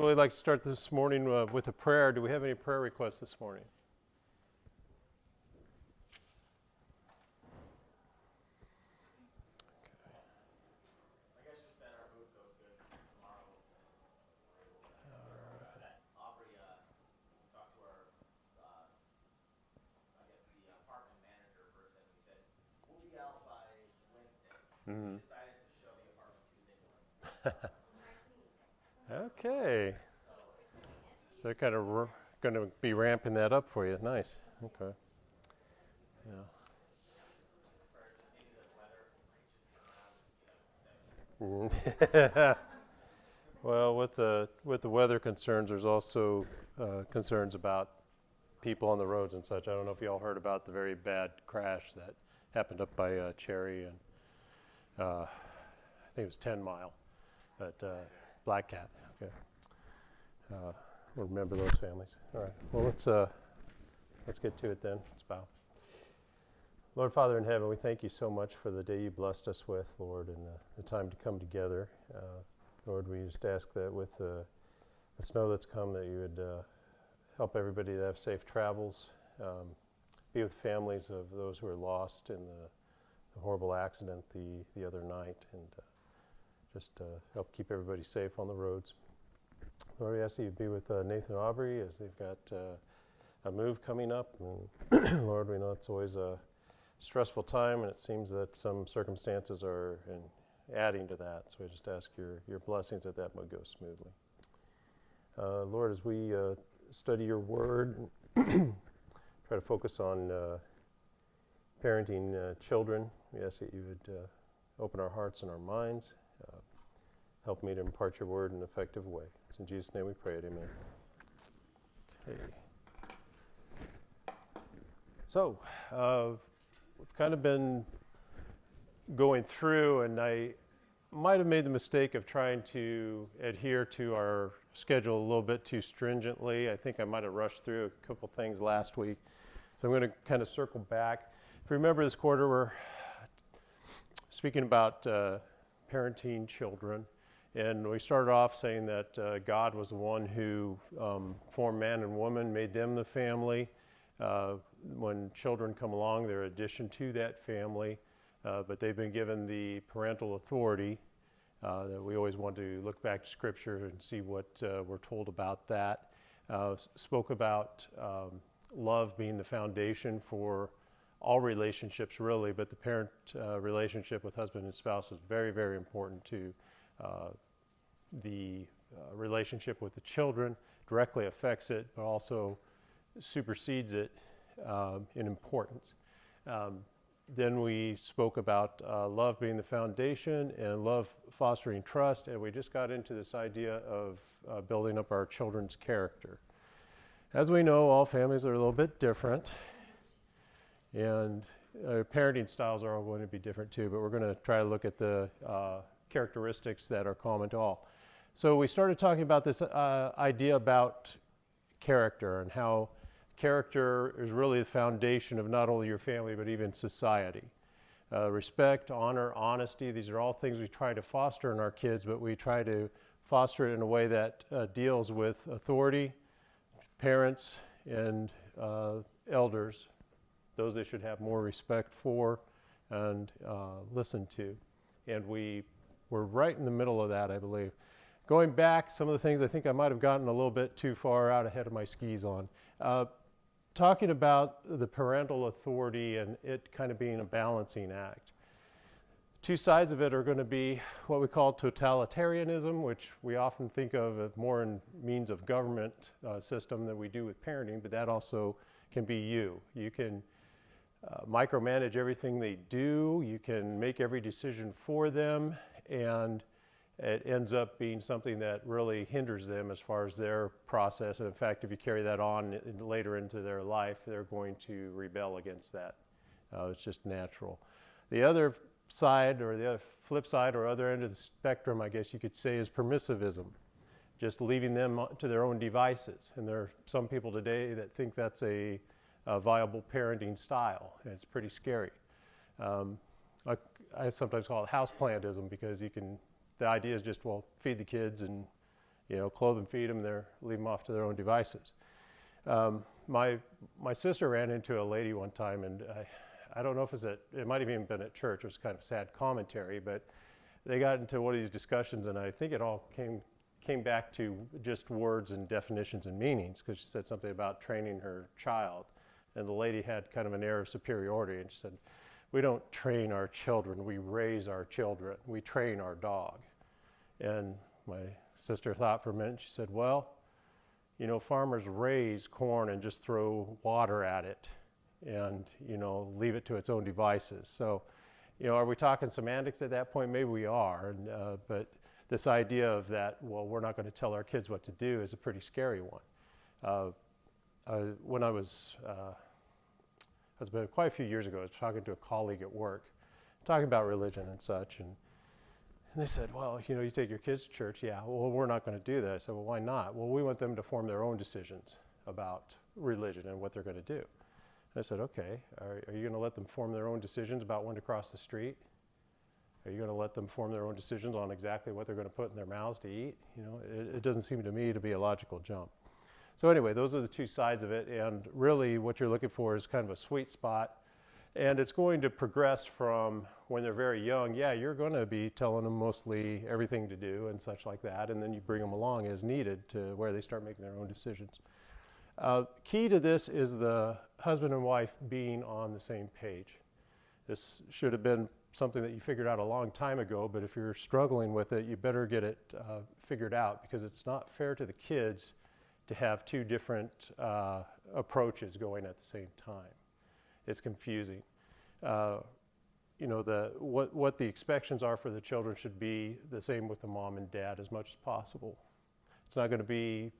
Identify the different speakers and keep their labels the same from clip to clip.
Speaker 1: usually like to start this morning with a prayer. Do we have any prayer requests this morning?
Speaker 2: I guess just that our move goes good tomorrow. Aubrey talked to our, I guess the apartment manager person. He said, we'll be out by Wednesday.
Speaker 1: Mm-hmm.
Speaker 2: She decided to show the apartment Tuesday morning.
Speaker 1: Okay. So they're kind of going to be ramping that up for you. Nice. Okay. Yeah. Well, with the weather concerns, there's also concerns about people on the roads and such. I don't know if you all heard about the very bad crash that happened up by Cherry and I think it was 10 Mile at Black Cat. Okay. We'll remember those families. All right. Well, let's get to it then. Let's bow. Lord Father in heaven, we thank you so much for the day you blessed us with, Lord, and the time to come together. Lord, we just ask that with the snow that's come, that you would help everybody to have safe travels, be with families of those who are lost in the horrible accident the other night, and just help keep everybody safe on the roads. Lord, we ask that you be with Nathan and Aubrey as they've got a move coming up. And Lord, we know it's always a stressful time, and it seems that some circumstances are adding to that. So I just ask your blessings that would go smoothly. Lord, as we study your word, try to focus on parenting children, we ask that you would open our hearts and our minds. Help me to impart your word in an effective way. It's in Jesus' name we pray it, amen. Okay. So, we've kind of been going through, and I might have made the mistake of trying to adhere to our schedule a little bit too stringently. I think I might have rushed through a couple things last week. So I'm going to kind of circle back. If you remember this quarter, we're speaking about parenting children. And we started off saying that God was the one who formed man and woman, made them the family. When children come along, they're addition to that family, but they've been given the parental authority that we always want to look back to Scripture and see what we're told about that. Spoke about love being the foundation for all relationships, really, but the parent relationship with husband and spouse is very, very important to the relationship with the children, directly affects it, but also supersedes it in importance. Then we spoke about love being the foundation and love fostering trust, and we just got into this idea of building up our children's character. As we know, all families are a little bit different, and parenting styles are all going to be different too, but we're going to try to look at the characteristics that are common to all. So we started talking about this idea about character and how character is really the foundation of not only your family but even society. Respect, honor, honesty, these are all things we try to foster in our kids, but we try to foster it in a way that deals with authority, parents, and elders, those they should have more respect for and listen to. And we're right in the middle of that, I believe. Going back, some of the things I think I might have gotten a little bit too far out ahead of my skis on. Talking about the parental authority and it kind of being a balancing act. Two sides of it are going to be what we call totalitarianism, which we often think of more in means of government system than we do with parenting, but that also can be you. You can micromanage everything they do, you can make every decision for them, and it ends up being something that really hinders them as far as their process. And in fact, if you carry that on later into their life, they're going to rebel against that. It's just natural. The other side, or the other flip side, or other end of the spectrum, I guess you could say, is permissivism. Just leaving them to their own devices. And there are some people today that think that's a viable parenting style, and it's pretty scary. I sometimes call it houseplantism, because the idea is just, well, feed the kids and, clothe and feed them, leave them off to their own devices. My sister ran into a lady one time, and I don't know if it might have even been at church. It was kind of sad commentary, but they got into one of these discussions, and I think it all came back to just words and definitions and meanings, because she said something about training her child, and the lady had kind of an air of superiority, and she said, "We don't train our children, we raise our children. We train our dog." And my sister thought for a minute, she said, "Well, farmers raise corn and just throw water at it and, leave it to its own devices." So, are we talking semantics at that point? Maybe we are, but this idea of that, well, we're not going to tell our kids what to do is a pretty scary one. When I was been quite a few years ago, I was talking to a colleague at work, talking about religion and such, and they said, "Well, you take your kids to church." "Yeah, well, we're not going to do that." I said, "Well, why not?" "Well, we want them to form their own decisions about religion and what they're going to do." And I said, "Okay, are you going to let them form their own decisions about when to cross the street? Are you going to let them form their own decisions on exactly what they're going to put in their mouths to eat?" It doesn't seem to me to be a logical jump. So anyway, those are the two sides of it, and really what you're looking for is kind of a sweet spot. And it's going to progress from when they're very young. Yeah, you're going to be telling them mostly everything to do and such like that, and then you bring them along as needed to where they start making their own decisions. Key to this is the husband and wife being on the same page. This should have been something that you figured out a long time ago, but if you're struggling with it, you better get it figured out, because it's not fair to the kids to have two different approaches going at the same time. It's confusing. What the expectations are for the children should be the same with the mom and dad as much as possible. It's not going to be,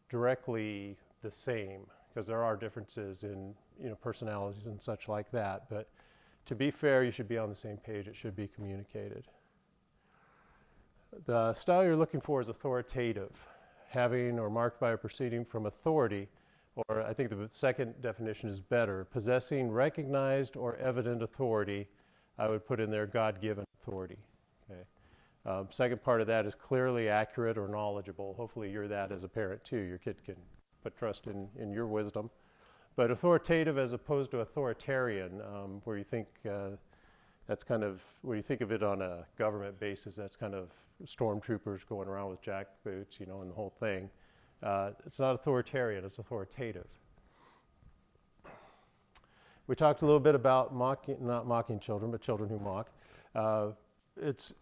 Speaker 1: directly the same, because there are differences in, personalities and such like that. But to be fair, you should be on the same page. It should be communicated. The style you're looking for is authoritative, having or marked by a proceeding from authority, or I think the second definition is better, possessing recognized or evident authority. I would put in there God-given authority. Okay. Second part of that is clearly accurate or knowledgeable. Hopefully you're that as a parent too. Your kid can put trust in your wisdom. But authoritative as opposed to authoritarian, where you think that's kind of, when you think of it on a government basis, that's kind of stormtroopers going around with jackboots, and the whole thing. It's not authoritarian, it's authoritative. We talked a little bit about not mocking children, but children who mock. It's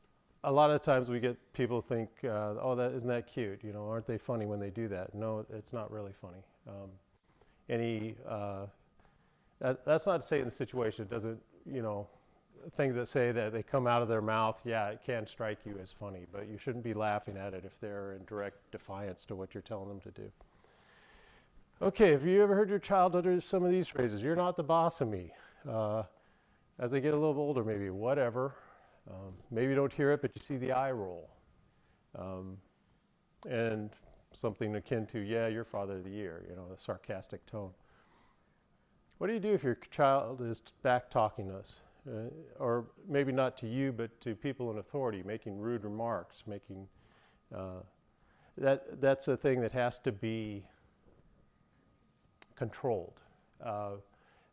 Speaker 1: a lot of times we get people think, "Oh, isn't that cute? Aren't they funny when they do that?" No, it's not really funny. That's not to say in the situation it doesn't, things that say that they come out of their mouth, yeah, it can strike you as funny, but you shouldn't be laughing at it if they're in direct defiance to what you're telling them to do. Okay, have you ever heard your child utter some of these phrases? "You're not the boss of me." As they get a little older, maybe, "whatever." Maybe you don't hear it, but you see the eye roll. And something akin to, "Yeah, you're father of the year," a sarcastic tone. What do you do if your child is back talking us? Or maybe not to you, but to people in authority, making rude remarks, that's a thing that has to be controlled.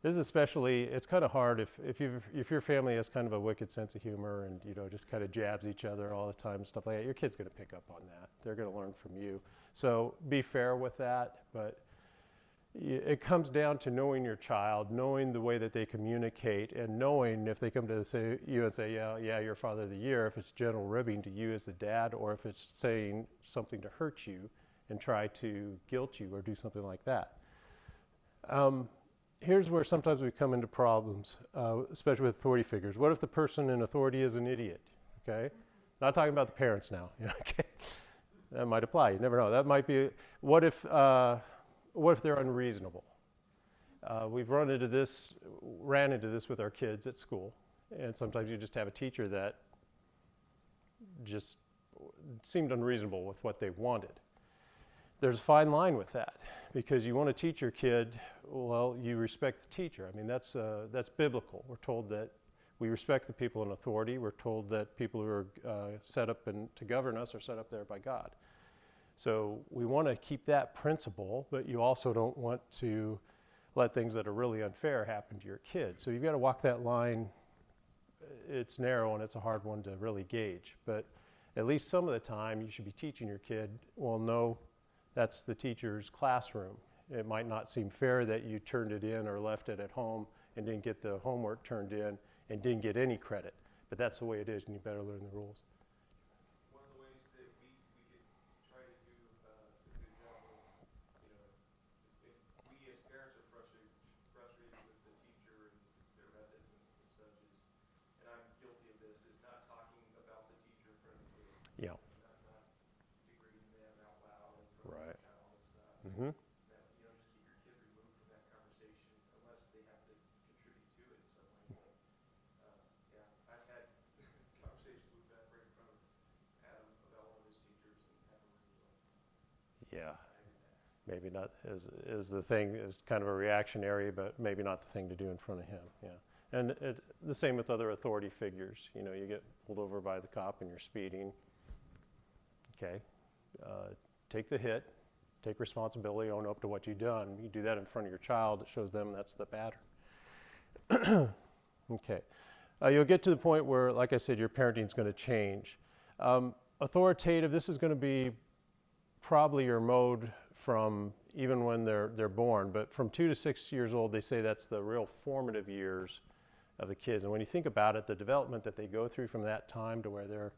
Speaker 1: This is especially, it's kind of hard if your family has kind of a wicked sense of humor and, just kind of jabs each other all the time, stuff like that. Your kid's going to pick up on that. They're going to learn from you. So be fair with that, but it comes down to knowing your child, knowing the way that they communicate, and knowing if they come to you and say, yeah, you're father of the year, if it's gentle ribbing to you as the dad, or if it's saying something to hurt you and try to guilt you or do something like that. Here's where sometimes we come into problems, especially with authority figures. What if the person in authority is an idiot? Okay, not talking about the parents now. Okay, that might apply. You never know. That might be. What if they're unreasonable? We've ran into this with our kids at school, and sometimes you just have a teacher that just seemed unreasonable with what they wanted. There's a fine line with that, because you want to teach your kid, well, you respect the teacher. I mean, that's biblical. We're told that we respect the people in authority. We're told that people who are set up to govern us are set up there by God. So we want to keep that principle, but you also don't want to let things that are really unfair happen to your kids. So you've got to walk that line. It's narrow and it's a hard one to really gauge, but at least some of the time you should be teaching your kid, well, no, that's the teacher's classroom. It might not seem fair that you turned it in or left it at home and didn't get the homework turned in and didn't get any credit, but that's the way it is and you better learn the rules.
Speaker 3: One of the ways that we could try to do a good job of, you know, if we as parents are frustrated with the teacher and their methods and such is, and I'm guilty of this, is not talking about the teacher in front of the kids.
Speaker 1: Yeah.
Speaker 3: Not degrading them out loud in front of
Speaker 1: Right.
Speaker 3: the child and stuff.
Speaker 1: Mm-hmm.
Speaker 3: That, you know, just keep your kid removed from that conversation unless they have to contribute to it in some way. But, yeah, I've had conversations with that right in front of Adam about one of his teachers and having really like,
Speaker 1: Yeah.
Speaker 3: I did that.
Speaker 1: Maybe not is the thing, is kind of a reactionary, but maybe not the thing to do in front of him. Yeah. And the same with other authority figures. You know, you get pulled over by the cop and you're speeding. Okay. Take the hit, take responsibility, own up to what you've done. You do that in front of your child, it shows them that's the pattern. Okay. You'll get to the point where, like I said, your parenting is going to change. Authoritative, this is going to be probably your mode from even when they're born, but from 2 to 6 years old, they say that's the real formative years of the kids. And when you think about it, the development that they go through from that time to where they're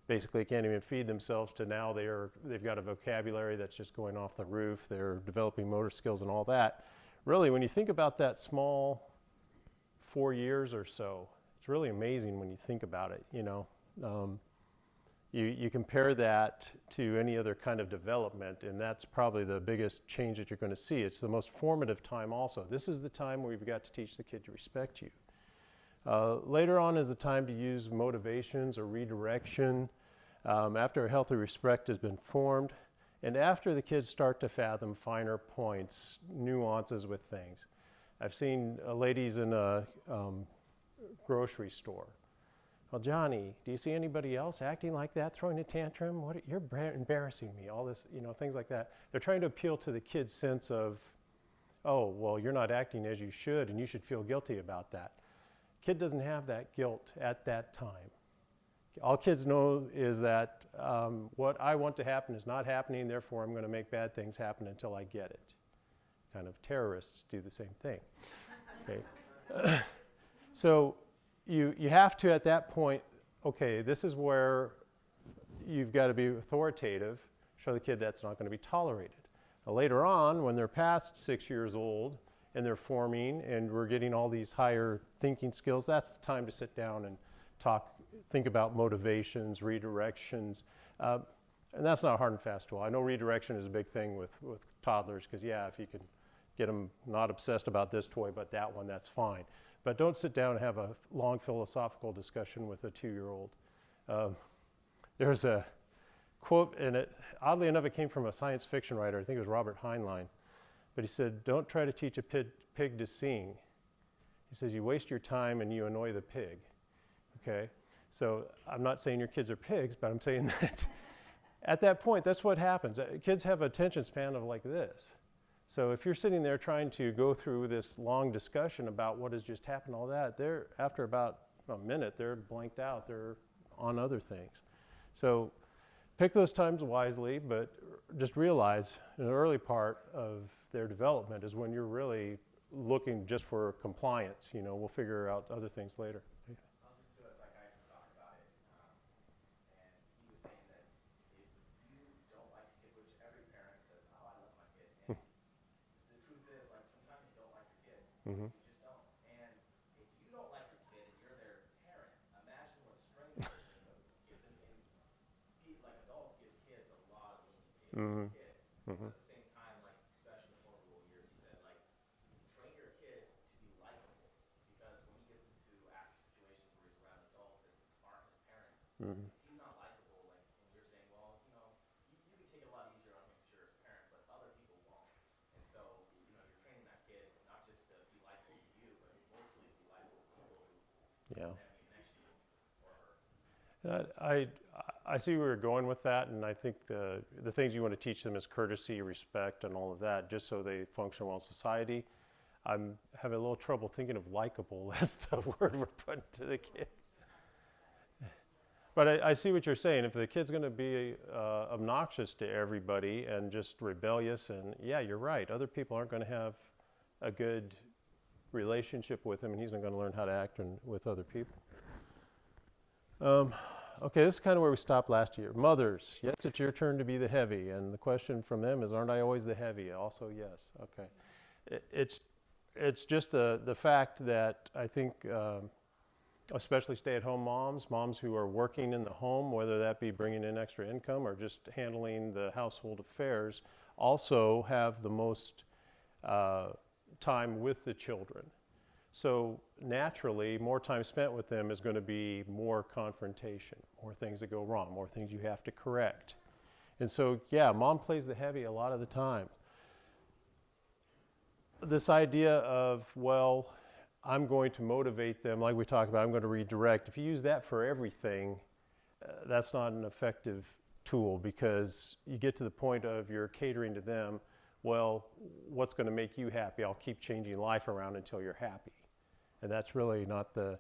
Speaker 1: basically can't even feed themselves to now they've got a vocabulary that's just going off the roof, they're developing motor skills and all that. Really, when you think about that small 4 years or so, it's really amazing when you think about it, you know. You compare that to any other kind of development, and that's probably the biggest change that you're going to see. It's the most formative time also. This is the time where you've got to teach the kid to respect you. Later on is the time to use motivations or redirection after a healthy respect has been formed, and after the kids start to fathom finer points, nuances with things. I've seen ladies in a grocery store. Well, Johnny, do you see anybody else acting like that, throwing a tantrum? You're embarrassing me, all this, you know, things like that. They're trying to appeal to the kid's sense of, oh, well, you're not acting as you should, and you should feel guilty about that. Kid doesn't have that guilt at that time. All kids know is that what I want to happen is not happening, therefore I'm going to make bad things happen until I get it. Kind of terrorists do the same thing. Okay. So you have to, at that point, okay, this is where you've got to be authoritative, show the kid that's not going to be tolerated. Now, later on, when they're past 6 years old and they're forming and we're getting all these higher thinking skills, that's the time to sit down and think about motivations, redirections. And that's not a hard and fast tool. I know redirection is a big thing with toddlers because, yeah, if you can get them not obsessed about this toy but that one, that's fine. But don't sit down and have a long philosophical discussion with a 2-year-old. There's a quote, and oddly enough, it came from a science fiction writer. I think it was Robert Heinlein. But he said, don't try to teach a pig to sing. He says, you waste your time and you annoy the pig. Okay? So I'm not saying your kids are pigs, but I'm saying that at that point, that's what happens. Kids have an attention span of like this. So if you're sitting there trying to go through this long discussion about what has just happened, all that, after about a minute, they're blanked out. They're on other things. So pick those times wisely, but just realize in the early part of their development is when you're really looking just for compliance. You know, we'll figure out other things later.
Speaker 2: I was listening to a psychiatrist talk about it, and he was saying that if you don't like a kid, which every parent says, oh, I love my kid, and the truth is, like, sometimes you don't like your kid.
Speaker 1: Mm-hmm.
Speaker 2: You just don't. And if you don't like your kid and you're their parent, imagine what strangers gives them. And like adults give kids a lot of leniency
Speaker 1: Mm-hmm.
Speaker 2: as a kid.
Speaker 1: Mm-hmm.
Speaker 2: But at the same time, like, especially in the formative years, he said, like, train your kid to be likable. Because when he gets into actual situations where he's around adults that aren't his parents,
Speaker 1: Mm-hmm.
Speaker 2: he's not likable. Like, and you're saying, well, you know, you can take it a lot easier on him if you're his parent, but other people won't. And so, you know, you're training that kid not just to be likable to you, but mostly to be likable to people who
Speaker 1: Yeah.
Speaker 2: never
Speaker 1: I see where you're going with that, and I think the things you want to teach them is courtesy, respect, and all of that, just so they function well in society. I'm having a little trouble thinking of likable as the word we're putting to the kid. But I see what you're saying. If the kid's going to be obnoxious to everybody and just rebellious, and yeah, you're right, other people aren't going to have a good relationship with him, and he's not going to learn how to act with other people. Okay, this is kind of where we stopped last year. Mothers, yes, it's your turn to be the heavy, and the question from them is, aren't I always the heavy? Also, yes. Okay, it's just the fact that I think, especially stay-at-home moms who are working in the home, whether that be bringing in extra income or just handling the household affairs, also have the most time with the children. So naturally, more time spent with them is going to be more confrontation, more things that go wrong, more things you have to correct. And so, yeah, mom plays the heavy a lot of the time. This idea of, well, I'm going to motivate them, like we talked about, I'm going to redirect. If you use that for everything, that's not an effective tool, because you get to the point of you're catering to them. Well, what's going to make you happy? I'll keep changing life around until you're happy. And that's really not the...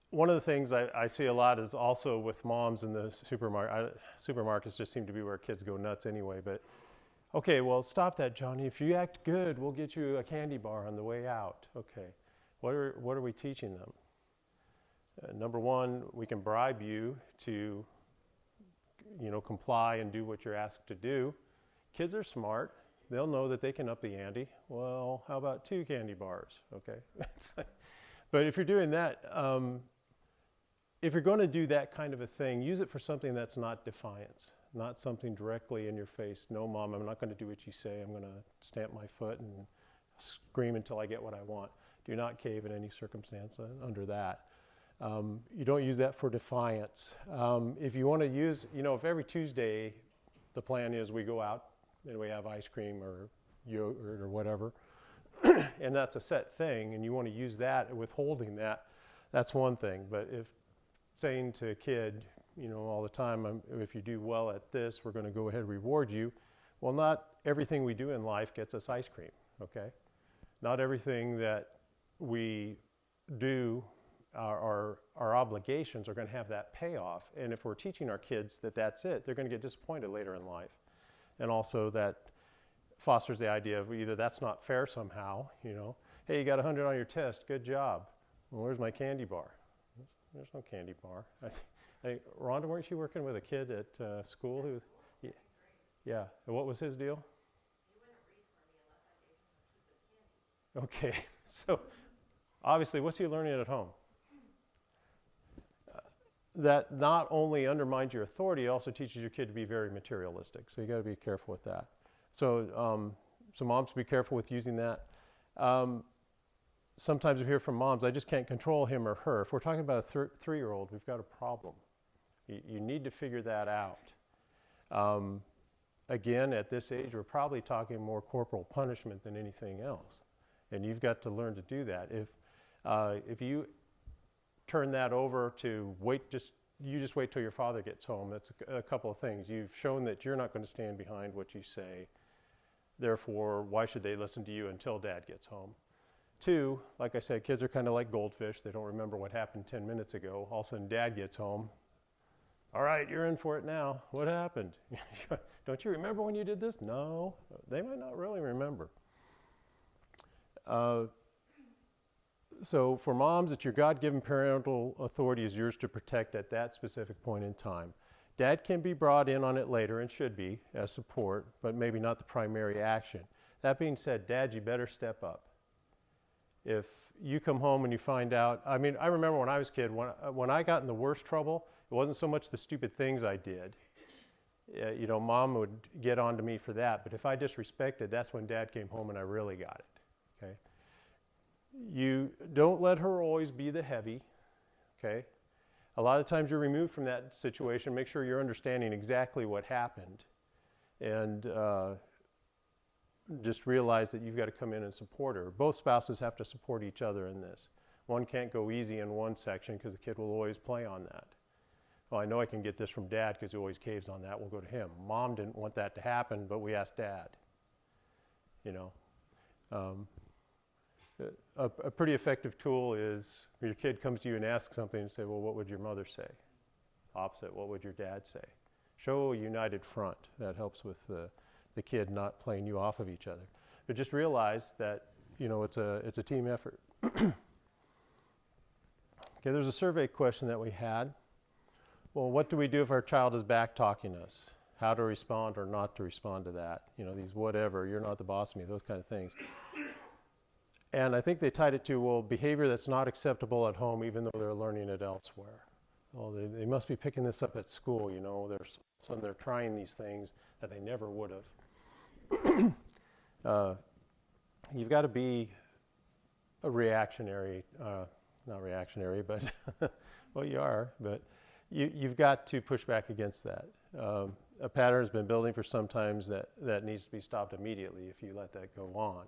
Speaker 1: one of the things I see a lot is also with moms in the supermarket. Supermarkets just seem to be where kids go nuts anyway. But, okay, well, stop that, Johnny. If you act good, we'll get you a candy bar on the way out. Okay, what are we teaching them? Number one, we can bribe you to, comply and do what you're asked to do. Kids are smart. They'll know that they can up the ante. Well, how about 2 candy bars? Okay. But if you're doing that, if you're going to do that kind of a thing, use it for something that's not defiance, not something directly in your face. No, Mom, I'm not going to do what you say. I'm going to stamp my foot and scream until I get what I want. Do not cave in any circumstance under that. You don't use that for defiance. If you want to use, if every Tuesday the plan is we go out and we have ice cream or yogurt or whatever, and that's a set thing, and you want to use that, withholding that, that's one thing. But if saying to a kid, all the time, if you do well at this, we're going to go ahead and reward you. Well, not everything we do in life gets us ice cream, okay? Not everything that we do, our obligations are going to have that payoff. And if we're teaching our kids that that's it, they're going to get disappointed later in life. And also that fosters the idea of either that's not fair somehow, hey, you got 100 on your test, good job. Well, where's my candy bar? There's no candy bar. Rhonda, weren't you working with a kid at school who, yeah, and what was his deal?
Speaker 4: He wouldn't read for me unless I gave him a piece of candy.
Speaker 1: Okay, so obviously, what's he learning at home? That not only undermines your authority, it also teaches your kid to be very materialistic. So you got to be careful with that. So, moms, be careful with using that. Sometimes we hear from moms, I just can't control him or her. If we're talking about a 3-year-old, we've got a problem. You need to figure that out. Again, at this age, we're probably talking more corporal punishment than anything else. And you've got to learn to do that. If you turn that over to you just wait till your father gets home, that's a couple of things. You've shown that you're not going to stand behind what you say. Therefore, why should they listen to you until Dad gets home? 2, like I said, kids are kind of like goldfish. They don't remember what happened 10 minutes ago. All of a sudden, Dad gets home. All right, you're in for it now. What happened? Don't you remember when you did this? No, they might not really remember. So for moms, it's your God-given parental authority is yours to protect at that specific point in time. Dad can be brought in on it later, and should be, as support, but maybe not the primary action. That being said, Dad, you better step up. If you come home and you find out, I remember when I was a kid, when I got in the worst trouble, it wasn't so much the stupid things I did. Mom would get on to me for that, but if I disrespected, that's when Dad came home and I really got it, okay? You don't let her always be the heavy, okay? A lot of times you're removed from that situation. Make sure you're understanding exactly what happened, and just realize that you've got to come in and support her. Both spouses have to support each other in this. One can't go easy in one section because the kid will always play on that. Well, I know I can get this from Dad because he always caves on that. We'll go to him. Mom didn't want that to happen, but we asked Dad. You know, a pretty effective tool is when your kid comes to you and asks something and say, well, what would your mother say? Opposite, what would your dad say? Show a united front. That helps with the kid not playing you off of each other. But just realize that, you know, it's a team effort. Okay, there's a survey question that we had. Well, what do we do if our child is back talking to us? How to respond or not to respond to that? You know, these whatever, you're not the boss of me, those kind of things. And I think they tied it to, well, behavior that's not acceptable at home even though they're learning it elsewhere. Well, they must be picking this up at school, you know. They're trying these things that they never would have. You've got to be a reactionary, not reactionary, but well, you are, but you've got to push back against that. A pattern has been building for some time that needs to be stopped immediately if you let that go on.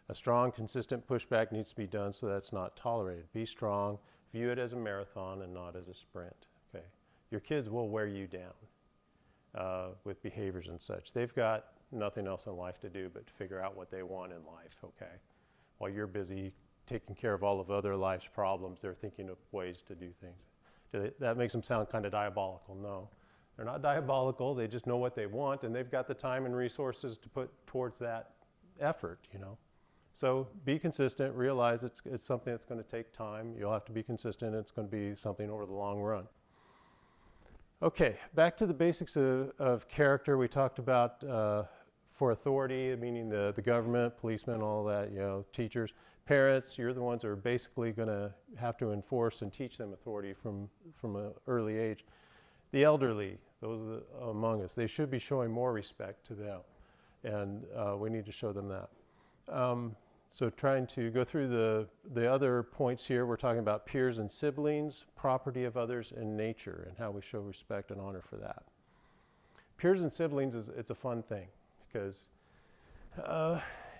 Speaker 1: A strong, consistent pushback needs to be done so that's not tolerated. Be strong, view it as a marathon and not as a sprint. Okay, your kids will wear you down with behaviors and such. They've got nothing else in life to do but to figure out what they want in life, okay? While you're busy taking care of all of other life's problems, they're thinking of ways to do things. That makes them sound kind of diabolical. No, they're not diabolical. They just know what they want, and they've got the time and resources to put towards that effort, you know. So be consistent. Realize it's something that's going to take time. You'll have to be consistent. It's going to be something over the long run. Okay, back to the basics of character. We talked about for authority, meaning the government, policemen, all that, you know, teachers. Parents, you're the ones that are basically going to have to enforce and teach them authority from an early age. The elderly, those among us, they should be showing more respect to them, and we need to show them that. So trying to go through the other points here, we're talking about peers and siblings, property of others, and nature, and how we show respect and honor for that. Peers and siblings, it's a fun thing, because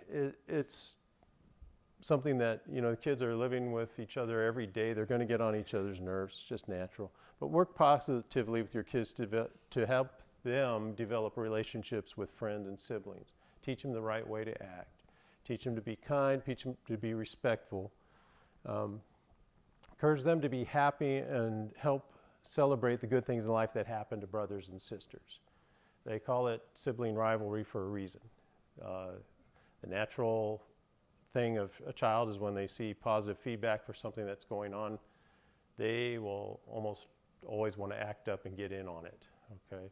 Speaker 1: it's something that, you know, the kids are living with each other every day. They're going to get on each other's nerves. It's just natural. But work positively with your kids to help them develop relationships with friends and siblings. Teach them the right way to act. Teach them to be kind. Teach them to be respectful. Encourage them to be happy and help celebrate the good things in life that happen to brothers and sisters. They call it sibling rivalry for a reason. The natural thing of a child is when they see positive feedback for something that's going on, they will almost always want to act up and get in on it, okay?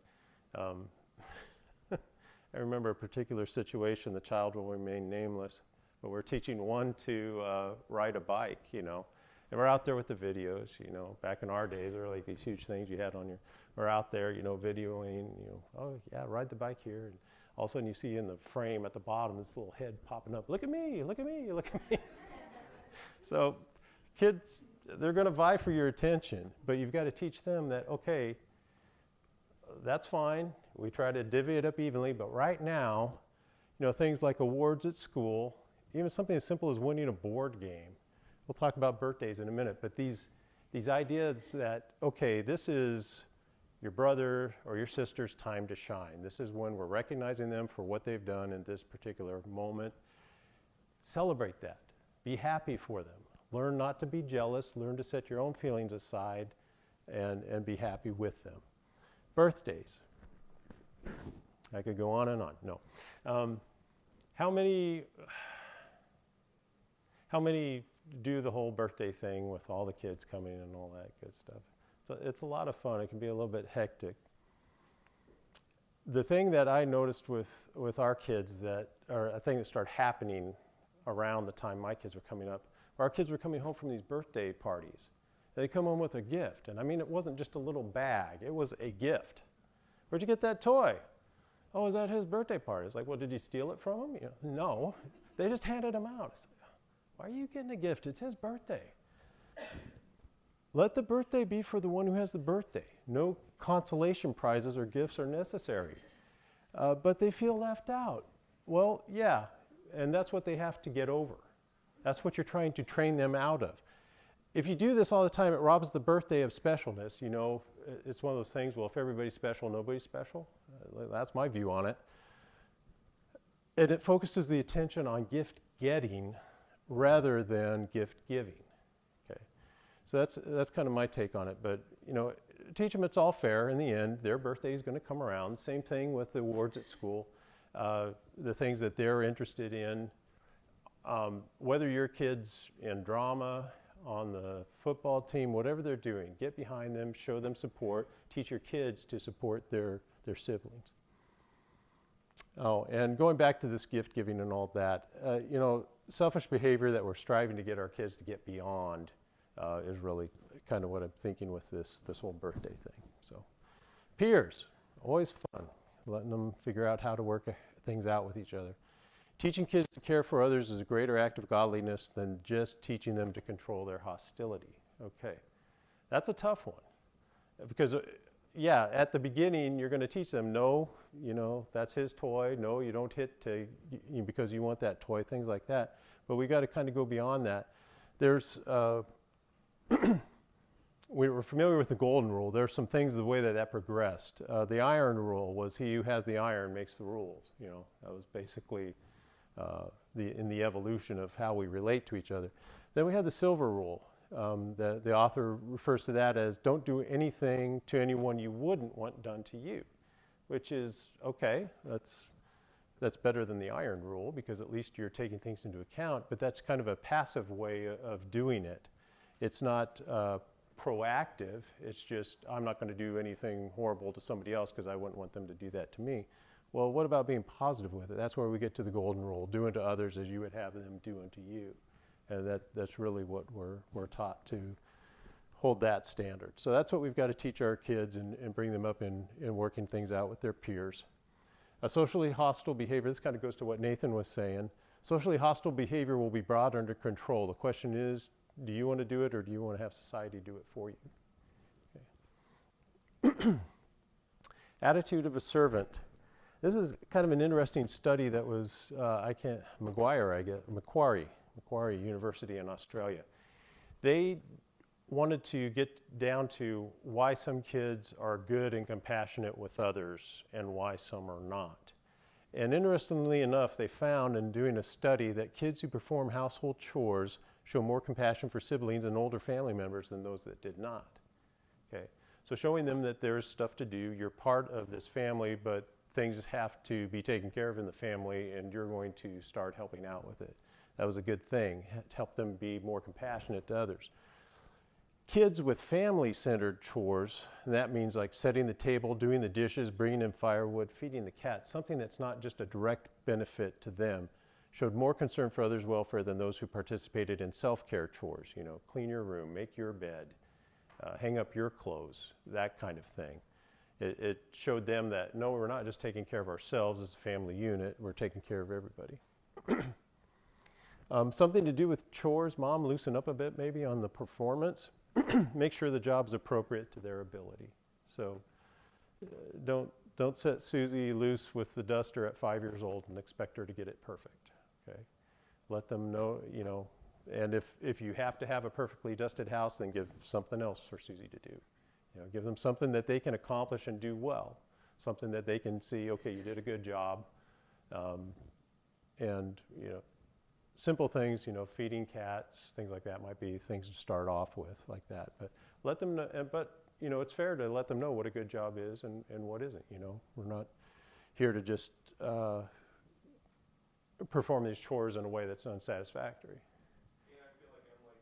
Speaker 1: I remember a particular situation, the child will remain nameless, but we're teaching one to ride a bike, you know, and we're out there with the videos, you know. Back in our days, there were like these huge things you had on we're out there, you know, videoing, you know, oh yeah, ride the bike here, and all of a sudden you see in the frame at the bottom this little head popping up, look at me, look at me, look at me. So kids, they're going to vie for your attention, but you've got to teach them that, okay, that's fine. We try to divvy it up evenly, but right now, you know, things like awards at school, even something as simple as winning a board game. We'll talk about birthdays in a minute, but these ideas that, okay, this is your brother or your sister's time to shine. This is when we're recognizing them for what they've done in this particular moment. Celebrate that. Be happy for them. Learn not to be jealous. Learn to set your own feelings aside and be happy with them. Birthdays. I could go on and on. No. How many do the whole birthday thing with all the kids coming and all that good stuff? So it's a lot of fun. It can be a little bit hectic. The thing that I noticed with our kids a thing that started happening around the time my kids were coming up, our kids were coming home from these birthday parties. They come home with a gift. And I mean, it wasn't just a little bag. It was a gift. Where'd you get that toy? Oh, is that his birthday party? It's like, well, did you steal it from him? You know, no. They just handed him out. It's like, why are you getting a gift? It's his birthday. Let the birthday be for the one who has the birthday. No consolation prizes or gifts are necessary. But they feel left out. Well, yeah, and that's what they have to get over. That's what you're trying to train them out of. if you do this all the time, it robs the birthday of specialness. You know, it's one of those things, well, if everybody's special, nobody's special. That's my view on it. And it focuses the attention on gift getting rather than gift giving. Okay, so that's kind of my take on it. But you know, teach them it's all fair. In the end, their birthday is going to come around. Same thing with the awards at school, the things that they're interested in. Whether your kid's in drama, on the football team, whatever they're doing, get behind them, show them support, teach your kids to support their siblings. Oh, and going back to this gift giving and all that, you know, selfish behavior that we're striving to get our kids to get beyond is really kind of what I'm thinking with this whole birthday thing. So, peers, always fun, letting them figure out how to work things out with each other. Teaching kids to care for others is a greater act of godliness than just teaching them to control their hostility. Okay, that's a tough one. Because, yeah, at the beginning, you're going to teach them, no, you know, that's his toy. No, you don't hit because you want that toy, things like that. But we got to kind of go beyond that. There's, we were familiar with the golden rule. There's some things, the way that progressed. The iron rule was he who has the iron makes the rules. You know, that was basically in the evolution of how we relate to each other. Then we had the silver rule. The author refers to that as don't do anything to anyone you wouldn't want done to you, which is okay. That's better than the iron rule because at least you're taking things into account, but that's kind of a passive way of doing it. It's not proactive. It's just I'm not going to do anything horrible to somebody else because I wouldn't want them to do that to me. Well, what about being positive with it? That's where we get to the golden rule, do unto others as you would have them do unto you. And that's really what we're taught to hold that standard. So that's what we've got to teach our kids and bring them up in working things out with their peers. A socially hostile behavior, this kind of goes to what Nathan was saying. Socially hostile behavior will be brought under control. The question is, do you want to do it or do you want to have society do it for you? Okay. Attitude of a servant. This is kind of an interesting study that was, Macquarie University in Australia. They wanted to get down to why some kids are good and compassionate with others and why some are not. And interestingly enough, they found in doing a study that kids who perform household chores show more compassion for siblings and older family members than those that did not. Okay, so showing them that there's stuff to do, you're part of this family, but things have to be taken care of in the family and you're going to start helping out with it. That was a good thing, to help them be more compassionate to others. Kids with family-centered chores, and that means like setting the table, doing the dishes, bringing in firewood, feeding the cat, something that's not just a direct benefit to them, showed more concern for others' welfare than those who participated in self-care chores, you know, clean your room, make your bed, hang up your clothes, that kind of thing. It showed them that, no, we're not just taking care of ourselves as a family unit, we're taking care of everybody. Something to do with chores, Mom, loosen up a bit maybe on the performance. Make sure the job's appropriate to their ability. So don't set Susie loose with the duster at 5 years old and expect her to get it perfect, okay? Let them know, you know, and if you have to have a perfectly dusted house, then give something else for Susie to do. You know, give them something that they can accomplish and do well, something that they can see, okay, you did a good job, and, you know, simple things, you know, feeding cats, things like that might be things to start off with like that. But let them know, but, you know, it's fair to let them know what a good job is and what isn't, you know. We're not here to just perform these chores in a way that's unsatisfactory.
Speaker 3: Yeah, I feel like I'm like,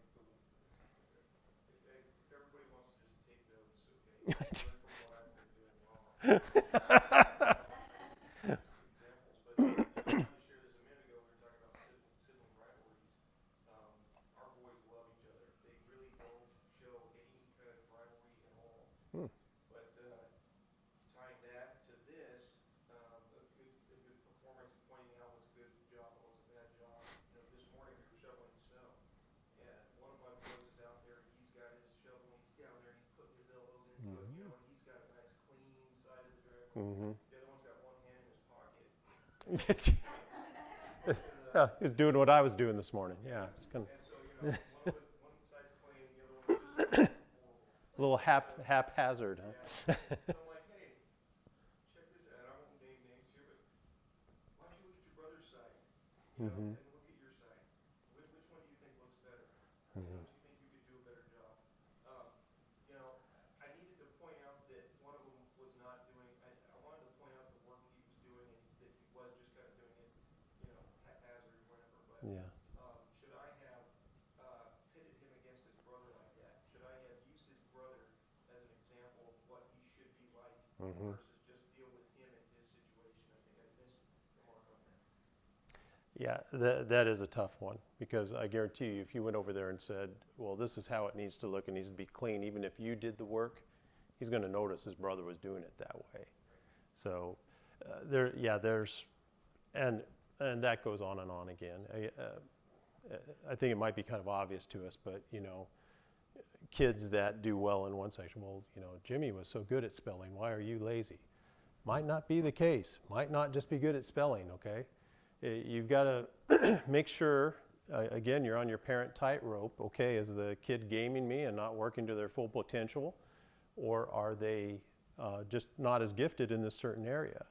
Speaker 3: if everybody wants to just take notes, okay, learn from what I've been doing wrong. Examples, but I wanted to share this a minute ago. We were talking about sibling rivalries. Our boys love each other. They really don't show any kind of rivalry at all. But tying that to this, a good performance and pointing out what's a good job and what's a bad job. You know, this morning we were shoveling snow, and one of my boys is out there. He's got his shovel. He's down there. He's putting his elbows into it. You know, and he's got a nice clean side of the driveway. The other one's got one hand in his pocket.
Speaker 1: He was doing what I was doing this morning. Yeah. It's kind of
Speaker 3: And so, you know, one side's clean, the
Speaker 1: little haphazard, huh?
Speaker 3: So I'm like, hey, check this out. I won't name names here, but why don't you look at your brother's side,
Speaker 1: Mm-hmm.
Speaker 3: and look at your side? Which one do you think looks better?
Speaker 1: Mm-hmm.
Speaker 3: Do you think you could do a better job? Um, I needed to point out that one of them was not doing. I wanted to point out the work he was doing and that he was just kind of doing it, haphazard or whatever. But
Speaker 1: Yeah.
Speaker 3: should I have pitted him against his brother like that? Should I have used his brother as an example of what he should be like
Speaker 1: Mm-hmm.
Speaker 3: versus just deal with him and his situation? I think I missed the mark on that.
Speaker 1: Yeah, that is a tough one, because I guarantee you, if you went over there and said, well, this is how it needs to look, it needs to be clean, even if you did the work, he's going to notice his brother was doing it that way. So there's, and that goes on and on again. I think it might be kind of obvious to us, but kids that do well in one section, well, Jimmy was so good at spelling, why are you lazy? Might not be the case. Might not just be good at spelling, okay? You've got to make sure, again, you're on your parent tightrope, okay? Is the kid gaming me and not working to their full potential? Or are they just not as gifted in this certain area?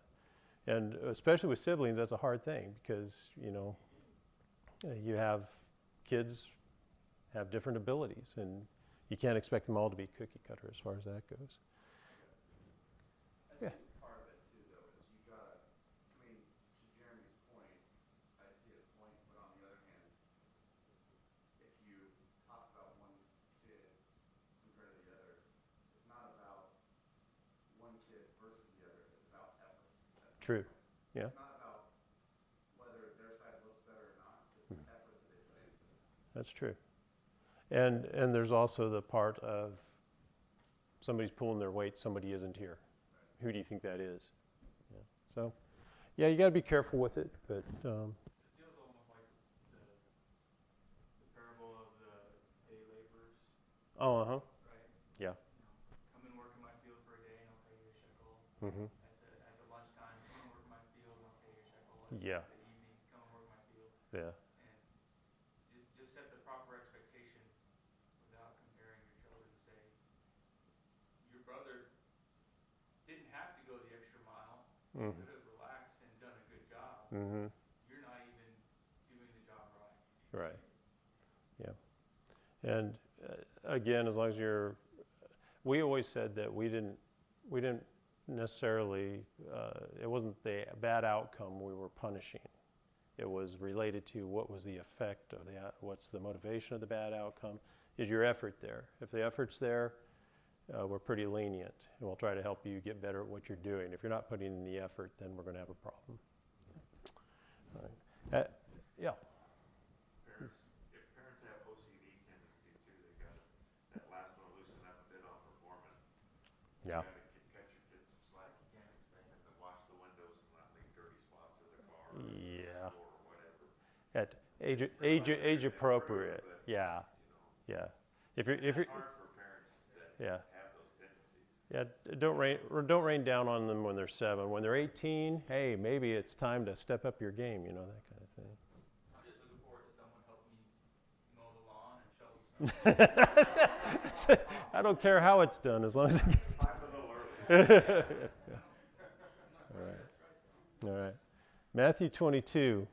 Speaker 1: And especially with siblings, that's a hard thing, because, you have kids have different abilities, and you can't expect them all to be cookie cutter as far as that goes.
Speaker 2: I think part of it too, though, is you gotta, to Jeremy's point, I see his point, but on the other hand, if you talk about one kid compared to the other, it's not about one kid versus the other, it's about effort. That's
Speaker 1: True.
Speaker 2: the point.
Speaker 1: Yeah.
Speaker 2: It's not about whether their side looks better or not, it's the effort that they put into it.
Speaker 1: That's true. And there's also the part of somebody's pulling their weight, somebody isn't here. Who do you think that is? Yeah. So, yeah, you got to be careful with it. But
Speaker 3: It feels almost like the parable of the day laborers,
Speaker 1: oh,
Speaker 3: right?
Speaker 1: yeah.
Speaker 3: Come and work in my field for a day and I'll pay you a shekel.
Speaker 1: Mm-hmm.
Speaker 3: At the lunchtime, come and work in my field and I'll pay you a shekel.
Speaker 1: Yeah.
Speaker 3: At the evening, come and work in my field.
Speaker 1: Yeah.
Speaker 3: And just set the proper expectation without comparing your children to say, your brother didn't have to go the extra mile,
Speaker 1: Mm-hmm.
Speaker 3: could have relaxed and done a good job.
Speaker 1: Mm-hmm.
Speaker 3: You're not even doing the job right.
Speaker 1: Right. Yeah. And again, as long as we always said that we didn't necessarily, it wasn't the bad outcome we were punishing. It was related to what was the effect of what's the motivation of the bad outcome? Is your effort there? If the effort's there, we're pretty lenient, and we'll try to help you get better at what you're doing. If you're not putting in the effort, then we're going to have a problem. All right. Yeah.
Speaker 4: If parents have OCD tendencies too, they got that last one loosen up a bit on performance.
Speaker 1: Yeah.
Speaker 4: You got to cut your kids some slack. You can't expect them to wash the windows and not leave dirty spots of the car
Speaker 1: Yeah.
Speaker 4: or whatever.
Speaker 1: At age appropriate. Yeah. Yeah. If you're
Speaker 4: It's hard for parents that
Speaker 1: yeah.
Speaker 4: have those tendencies.
Speaker 1: Yeah, don't rain down on them when they're 7. When they're 18, hey, maybe it's time to step up your game, that kind of thing.
Speaker 3: I'm just looking forward to someone helping me mow the lawn and shovel snow.
Speaker 1: I don't care how it's done, as long as it gets done. All right. Matthew 22.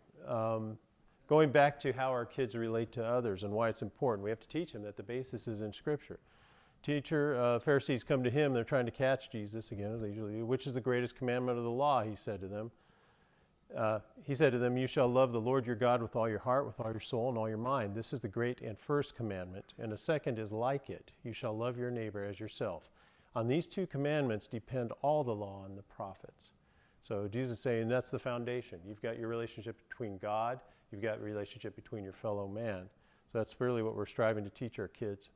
Speaker 1: Going back to how our kids relate to others and why it's important, we have to teach them that the basis is in Scripture. Pharisees come to him, they're trying to catch Jesus again, as they usually do. Which is the greatest commandment of the law, he said to them. You shall love the Lord your God with all your heart, with all your soul, and all your mind. This is the great and first commandment. And the second is like it. You shall love your neighbor as yourself. On these 2 commandments depend all the law and the prophets. So Jesus is saying that's the foundation. You've got your relationship between God. You've got a relationship between your fellow man. So that's really what we're striving to teach our kids.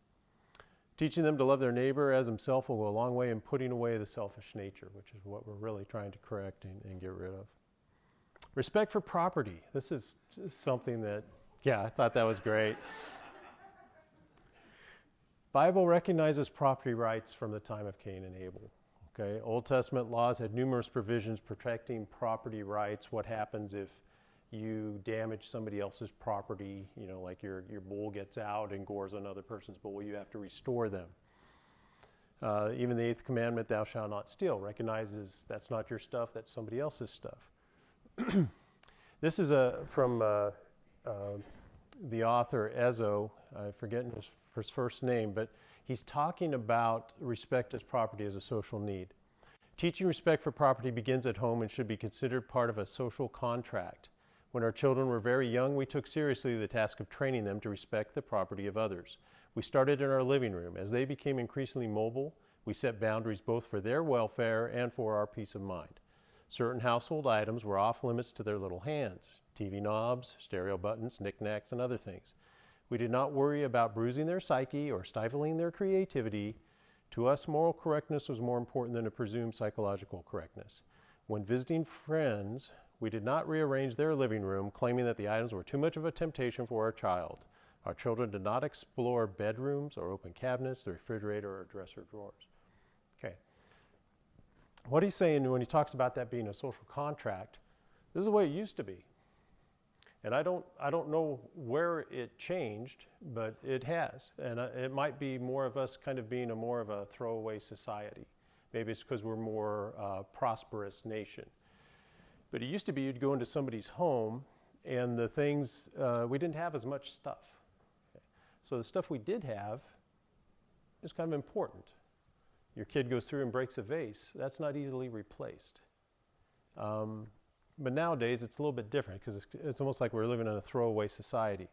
Speaker 1: Teaching them to love their neighbor as himself will go a long way in putting away the selfish nature, which is what we're really trying to correct and get rid of. Respect for property. This is something that, I thought that was great. Bible recognizes property rights from the time of Cain and Abel. Okay, Old Testament laws had numerous provisions protecting property rights. What happens if you damage somebody else's property, like your bull gets out and gores another person's bull, you have to restore them. Even the eighth commandment, thou shalt not steal, recognizes that's not your stuff, that's somebody else's stuff. This is from the author Ezo, I forget his first name, but he's talking about respect as property as a social need. Teaching respect for property begins at home and should be considered part of a social contract. When our children were very young, we took seriously the task of training them to respect the property of others. We started in our living room. As they became increasingly mobile, we set boundaries both for their welfare and for our peace of mind. Certain household items were off limits to their little hands: TV knobs, stereo buttons, knickknacks, and other things. We did not worry about bruising their psyche or stifling their creativity. To us, moral correctness was more important than a presumed psychological correctness. When visiting friends, we did not rearrange their living room, claiming that the items were too much of a temptation for our child. Our children did not explore bedrooms or open cabinets, the refrigerator, or dresser drawers. Okay. What he's saying when he talks about that being a social contract, this is the way it used to be. And I don't know where it changed, but it has. And it might be more of us kind of being more of a throwaway society. Maybe it's because we're more prosperous nation. But it used to be you'd go into somebody's home and the things, we didn't have as much stuff. Okay. So the stuff we did have is kind of important. Your kid goes through and breaks a vase, that's not easily replaced. But nowadays it's a little bit different because it's almost like we're living in a throwaway society.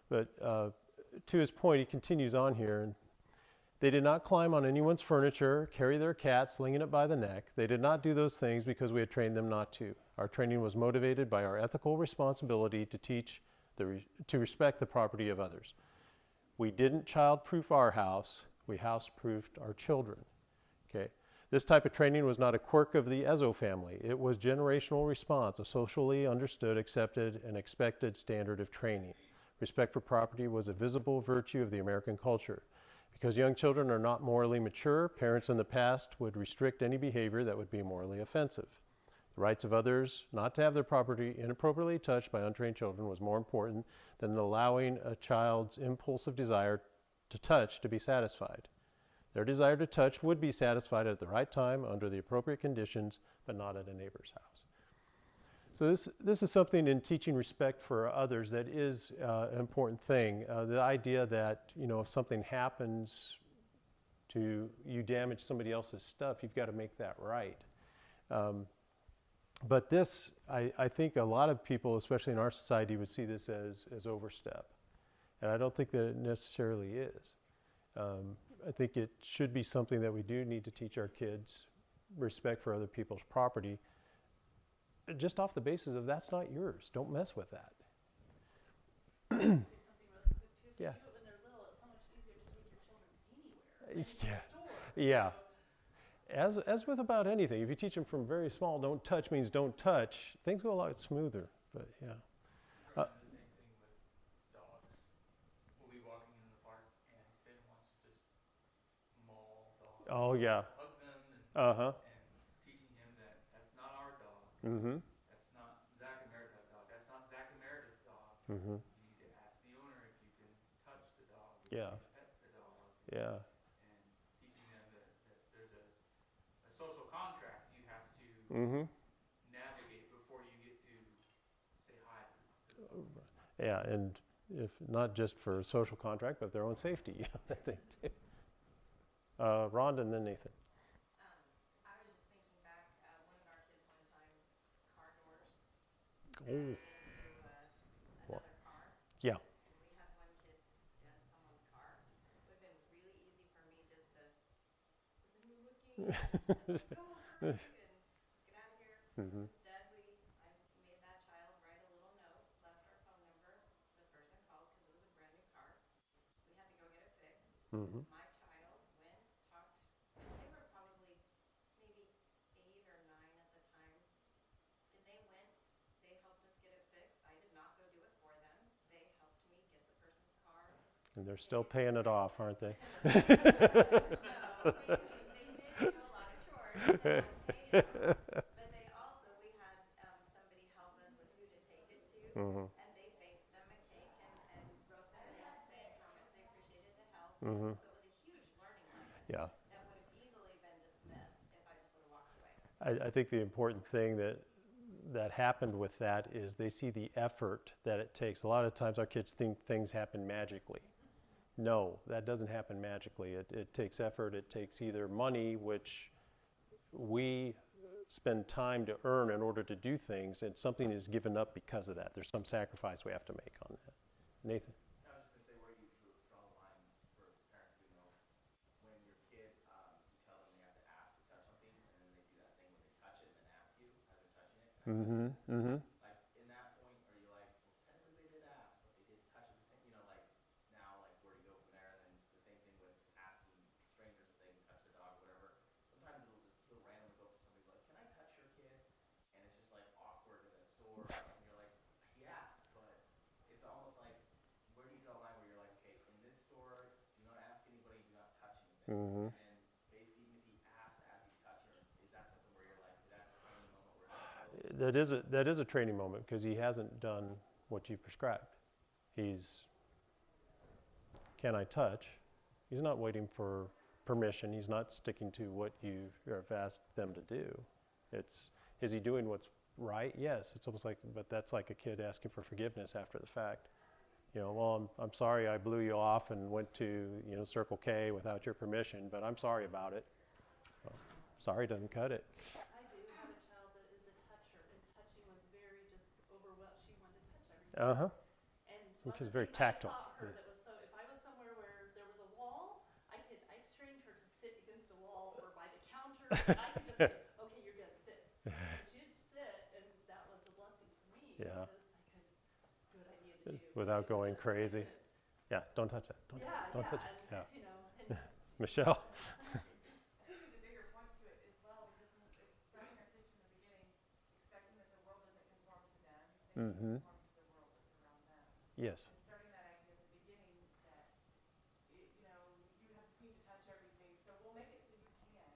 Speaker 1: But to his point, he continues on here. And they did not climb on anyone's furniture, carry their cat, slinging it by the neck. They did not do those things because we had trained them not to. Our training was motivated by our ethical responsibility to teach to respect the property of others. We didn't child-proof our house, we house-proofed our children. Okay. This type of training was not a quirk of the Ezo family. It was generational response, a socially understood, accepted, and expected standard of training. Respect for property was a visible virtue of the American culture. Because young children are not morally mature, parents in the past would restrict any behavior that would be morally offensive. The rights of others not to have their property inappropriately touched by untrained children was more important than allowing a child's impulsive desire to touch to be satisfied. Their desire to touch would be satisfied at the right time under the appropriate conditions, but not at a neighbor's house. So this is something in teaching respect for others that is an important thing. The idea that, if something happens to you, damage somebody else's stuff, you've got to make that right. But this, I think a lot of people, especially in our society, would see this as overstep. And I don't think that it necessarily is. I think it should be something that we do need to teach our kids, respect for other people's property, just off the basis of that's not yours. Don't mess with that.
Speaker 5: Something really quick too. If
Speaker 1: Yeah.
Speaker 5: you do it when they're little, it's so much easier to take your children anywhere than to
Speaker 1: Yeah.
Speaker 5: the store.
Speaker 1: Yeah. As with about anything, if you teach them from very small, don't touch means don't touch, things go a lot smoother. But yeah.
Speaker 3: Running the same thing with dogs. We'll be walking in the park and Finn wants to just maul dogs.
Speaker 1: Oh yeah.
Speaker 3: Hug them and
Speaker 1: Uh-huh.
Speaker 3: teaching him that that's not our dog.
Speaker 1: Mm-hmm.
Speaker 3: That's not Zach and Meredith's dog. That's not Zach and Meredith's dog.
Speaker 1: Mm-hmm.
Speaker 3: You need to ask the owner if you can touch the dog.
Speaker 1: Yeah.
Speaker 3: Pet the dog.
Speaker 1: Yeah.
Speaker 3: And teaching them that there's a social contract you have to
Speaker 1: Mm-hmm.
Speaker 3: navigate before you get to say hi to the dog.
Speaker 1: Yeah, and if not just for social contract, but their own safety, I think too. Rhonda and then Nathan.
Speaker 5: I was just thinking back, one of our kids one time, car doors
Speaker 1: Oh.
Speaker 5: into
Speaker 1: What?
Speaker 5: another car.
Speaker 1: Yeah.
Speaker 5: And we had one kid dent someone's car. It would have been really easy for me just to, isn't he looking? Let's go, hurry, and let's get out of here.
Speaker 1: Mm-hmm.
Speaker 5: Instead, I made that child write a little note, left our phone number. The person called because it was a brand new car. We had to go get it fixed.
Speaker 1: Mm-hmm.
Speaker 5: My child went, talked, they were probably maybe 8 or 9 at the time. And they went, they helped us get it fixed. I did not go do it for them. They helped me get the person's car.
Speaker 1: And they're still paying it off, aren't they?
Speaker 5: No, they did do a lot of chores to help pay them. But they also, we had somebody help us with who to take it to.
Speaker 1: Mm-hmm.
Speaker 5: And they baked them a cake and wrote them a note saying how much they appreciated the help.
Speaker 1: Mm-hmm.
Speaker 5: So it was a huge learning lesson.
Speaker 1: Yeah.
Speaker 5: That would have
Speaker 1: I think the important thing that happened with that is they see the effort that it takes. A lot of times our kids think things happen magically. No, that doesn't happen magically. It takes effort. It takes either money, which we spend time to earn in order to do things, and something is given up because of that. There's some sacrifice we have to make on that. Nathan?
Speaker 2: I was just gonna say, where do you draw the line for parents who know when your kid, you tell them they have to ask to touch something, and then they do that thing where they touch it and then ask you as they're touching it? Can I touch
Speaker 1: Mm-hmm.
Speaker 2: this?
Speaker 1: Mm-hmm.
Speaker 2: Like, in that point, are you like, well, technically they did ask, but they did touch it the same, like, now, like, where do you go from there? And then the same thing with asking strangers if they can touch their dog or whatever. Sometimes he'll randomly go up to somebody like, can I touch your kid? And it's just like awkward at a store or something. You're like, he asked, but it's almost like, where do you draw the line where you're like, okay, in this store, do not ask anybody, do not touch anything.
Speaker 1: Mm-hmm.
Speaker 2: And basically, even if he asks as he's touching her, is that something where you're like, that's a training moment where it's like, oh,
Speaker 1: That is a training moment because he hasn't done what you prescribed. Can I touch? He's not waiting for permission. He's not sticking to what you have asked them to do. Is he doing what's right? Yes. It's almost like, but that's like a kid asking for forgiveness after the fact. Well, I'm sorry I blew you off and went to, Circle K without your permission, but I'm sorry about it. Well, sorry doesn't cut it.
Speaker 6: I do have a child that is a toucher, and touching was very just overwhelmed. She wanted to touch everything.
Speaker 1: Uh-huh.
Speaker 6: And
Speaker 1: Some
Speaker 6: one
Speaker 1: kids
Speaker 6: of
Speaker 1: are very
Speaker 6: the things
Speaker 1: tactile.
Speaker 6: I taught her that was so, if I was somewhere where there was a wall, I trained her to sit against a wall or by the counter. And I could just say, okay, you're gonna sit. And she'd sit, and that was a blessing for me.
Speaker 1: Yeah.
Speaker 6: Because good idea to do.
Speaker 1: Without
Speaker 6: It was
Speaker 1: going
Speaker 6: just
Speaker 1: crazy.
Speaker 6: good.
Speaker 1: Yeah, don't touch that. Don't touch it.
Speaker 6: And,
Speaker 1: Yeah. Michelle?
Speaker 7: I think there's a bigger point to it as well, because it's starting our kids from the beginning, expecting that the world doesn't conform to them, they
Speaker 1: Mm-hmm.
Speaker 7: conform to the world that's around them.
Speaker 1: Yes.
Speaker 7: And starting that idea at the beginning that, you have this need to touch everything, so we'll make it so you can,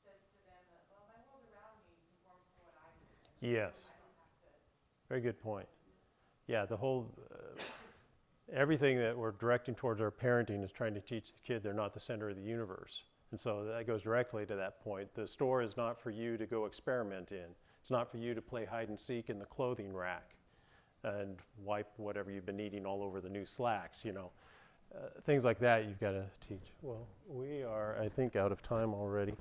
Speaker 7: says to them that, well, my world around me conforms to what I do.
Speaker 1: Yes.
Speaker 7: I don't have to.
Speaker 1: Very good point. Yeah, the whole, everything that we're directing towards our parenting is trying to teach the kid they're not the center of the universe. And so that goes directly to that point. The store is not for you to go experiment in. It's not for you to play hide and seek in the clothing rack and wipe whatever you've been eating all over the new slacks, things like that you've got to teach. Well, we are, I think, out of time already.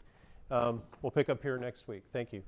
Speaker 1: We'll pick up here next week. Thank you.